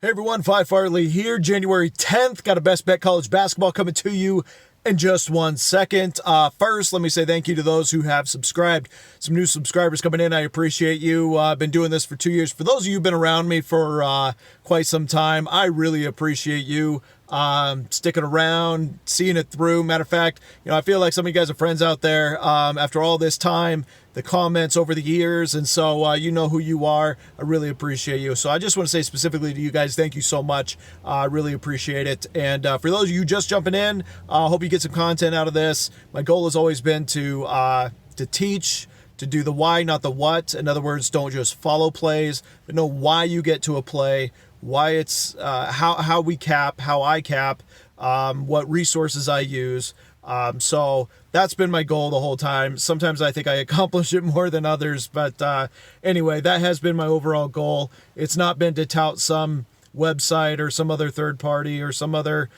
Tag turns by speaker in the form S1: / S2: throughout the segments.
S1: Hey everyone, Phi Farley here. January 10th, got a Best Bet College basketball coming to you in just 1 second. First, let me say thank you to those who have subscribed. Some new subscribers coming in. I appreciate you. I've been doing this for 2 years. For those of you who've been around me for quite some time, I really appreciate you sticking around, seeing it through. Matter of fact, I feel like some of you guys are friends out there after all this time, the comments over the years, and so you know who you are. I really appreciate you. So I just want to say specifically to you guys, thank you so much. I really appreciate it. And for those of you just jumping in, I hope you get some content out of this. My goal has always been to teach, to do the why, not the what. In other words, don't just follow plays, but know why you get to a play, why it's how we cap, how I cap, what resources I use. So that's been my goal the whole time. Sometimes I think I accomplish it more than others, but anyway, that has been my overall goal. It's not been to tout some website or some other third party or some other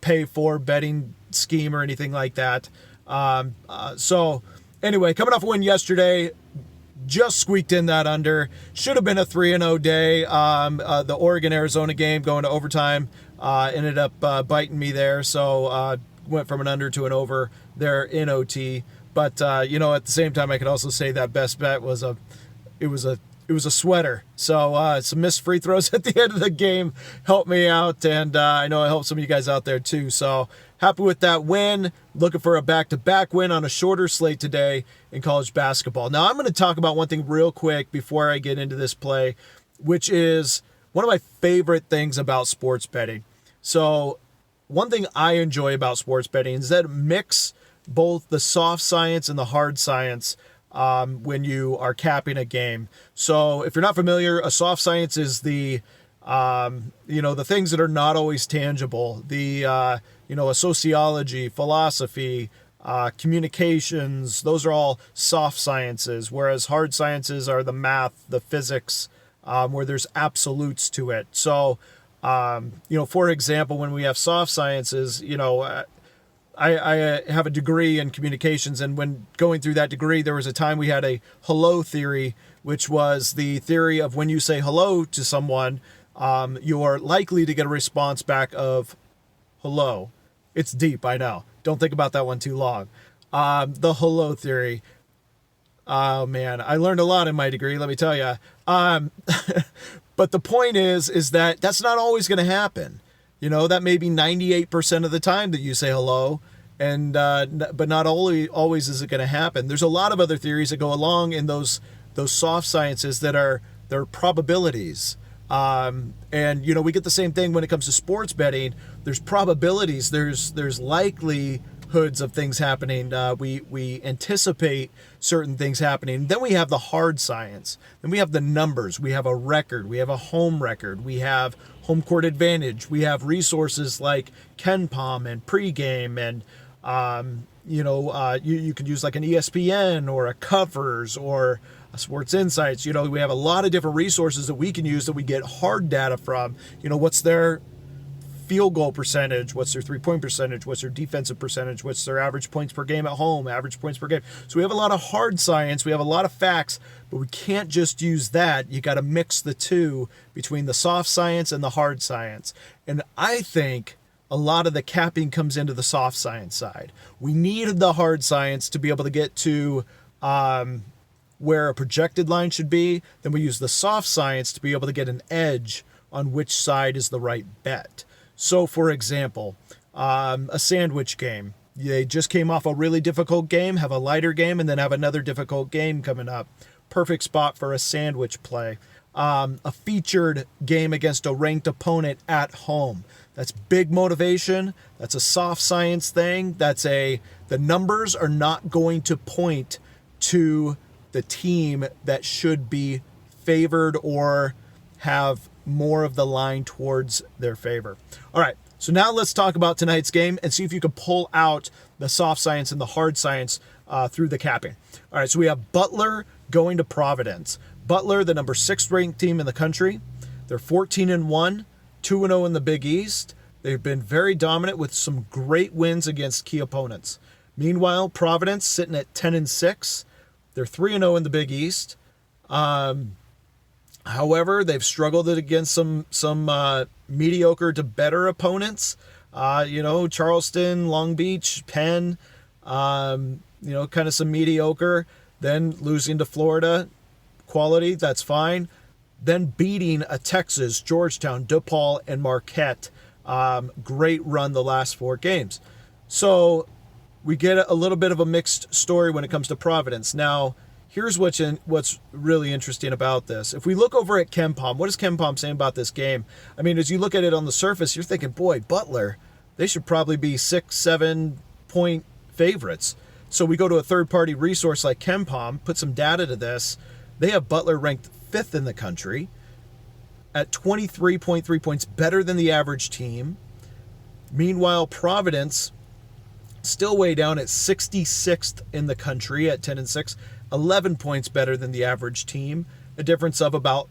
S1: pay for betting scheme or anything like that. So anyway, coming off a win yesterday, just squeaked in that under. Should have been a 3-0 day. The Oregon-Arizona game going to overtime ended up biting me there. So went from an under to an over there in OT. But at the same time, I could also say that best bet was a sweater. So some missed free throws at the end of the game helped me out, and I know it helped some of you guys out there too. So happy with that win. Looking for a back-to-back win on a shorter slate today in college basketball. Now I'm going to talk about one thing real quick before I get into this play, which is one of my favorite things about sports betting. So one thing I enjoy about sports betting is that it mix both the soft science and the hard science when you are capping a game. So if you're not familiar, a soft science is the things that are not always tangible. A sociology, philosophy, communications, those are all soft sciences, whereas hard sciences are the math, the physics, where there's absolutes to it. So, for example, when we have soft sciences, I have a degree in communications, and when going through that degree, there was a time we had a hello theory, which was the theory of when you say hello to someone, you're likely to get a response back of hello. It's deep, I know. Don't think about that one too long. The hello theory. Oh man, I learned a lot in my degree, let me tell you. But the point is that that's not always going to happen. That may be 98% of the time that you say hello, and but not always is it going to happen. There's a lot of other theories that go along in those soft sciences they're probabilities. And we get the same thing when it comes to sports betting. There's probabilities. There's likelihoods of things happening. We anticipate certain things happening. Then we have the hard science. Then we have the numbers. We have a record. We have a home record. We have home court advantage. We have resources like KenPom and pregame, and you could use like an ESPN or a Covers or a Sports Insights. We have a lot of different resources that we can use that we get hard data from. What's their field goal percentage, what's their three-point percentage, what's their defensive percentage, what's their average points per game at home, average points per game. So we have a lot of hard science, we have a lot of facts, but we can't just use that. You got to mix the two between the soft science and the hard science. And I think a lot of the capping comes into the soft science side. We need the hard science to be able to get to where a projected line should be. Then we use the soft science to be able to get an edge on which side is the right bet. So, for example, a sandwich game. They just came off a really difficult game, have a lighter game, and then have another difficult game coming up. Perfect spot for a sandwich play. A featured game against a ranked opponent at home. That's big motivation. That's a soft science thing. The numbers are not going to point to the team that should be favored or have more of the line towards their favor. All right, so now let's talk about tonight's game and see if you can pull out the soft science and the hard science through the capping. All right, so we have Butler going to Providence. Butler, the number 6 ranked team in the country. They're 14-1, 2-0 in the Big East. They've been very dominant with some great wins against key opponents. Meanwhile, Providence sitting at 10-6. They're 3-0 in the Big East. However, they've struggled against some mediocre to better opponents. Charleston, Long Beach, Penn, kind of some mediocre. Then losing to Florida, quality, that's fine. Then beating a Texas, Georgetown, DePaul, and Marquette. Great run the last 4 games. So we get a little bit of a mixed story when it comes to Providence. Now, here's what's really interesting about this. If we look over at KenPom, what is KenPom saying about this game? I mean, as you look at it on the surface, you're thinking, boy, Butler, they should probably be 6-7 point favorites. So we go to a third-party resource like KenPom, put some data to this. They have Butler ranked 5th in the country at 23.3 points, better than the average team. Meanwhile, Providence still way down at 66th in the country at 10-6, 11 points better than the average team, a difference of about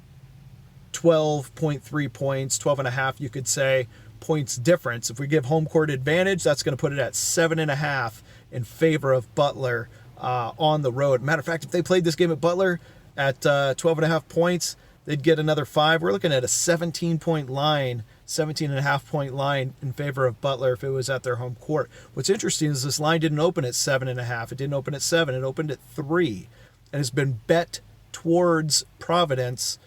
S1: 12.3 points, 12.5, you could say, points difference. If we give home court advantage, that's going to put it at 7.5 in favor of Butler on the road. Matter of fact, if they played this game at Butler at 12.5 points, they'd get another 5. We're looking at a 17-point line, 17.5 point line in favor of Butler if it was at their home court. What's interesting is this line didn't open at 7.5. It didn't open at 7. It opened at 3, and has been bet towards Providence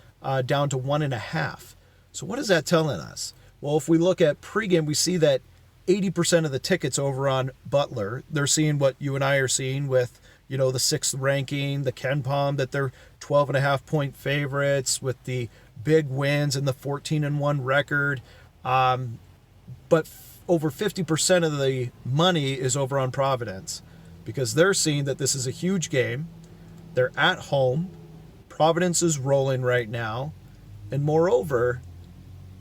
S1: down to 1.5. So what is that telling us? Well, if we look at pregame, we see that 80% of the tickets over on Butler, they're seeing what you and I are seeing with, the 6th ranking, the KenPom, that they're 12.5 point favorites with the big wins and the 14-1 record. But over 50% of the money is over on Providence because they're seeing that this is a huge game. They're at home. Providence is rolling right now. And moreover,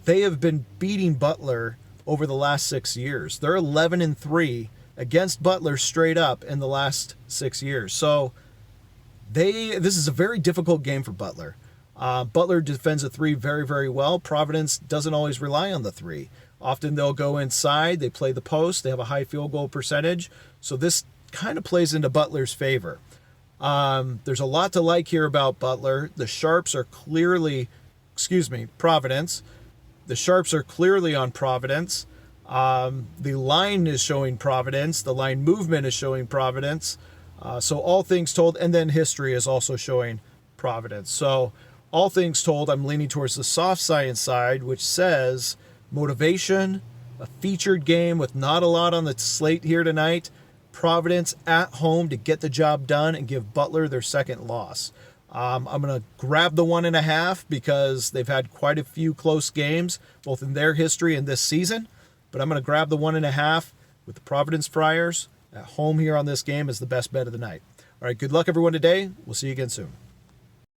S1: they have been beating Butler over the last 6 years. They're 11-3 against Butler straight up in the last 6 years. So this is a very difficult game for Butler. Butler defends a 3 very, very well. Providence doesn't always rely on the 3. Often they'll go inside. They play the post. They have a high field goal percentage. So this kind of plays into Butler's favor. There's a lot to like here about Butler. The Sharps are Providence. The Sharps are clearly on Providence. The line is showing Providence. The line movement is showing Providence. So all things told, and then history is also showing Providence. So all things told, I'm leaning towards the soft science side, which says motivation, a featured game with not a lot on the slate here tonight. Providence at home to get the job done and give Butler their second loss. I'm going to grab the 1.5 because they've had quite a few close games, both in their history and this season. But I'm going to grab the 1.5 with the Providence Friars at home here on this game as the best bet of the night. All right, good luck everyone today. We'll see you again soon.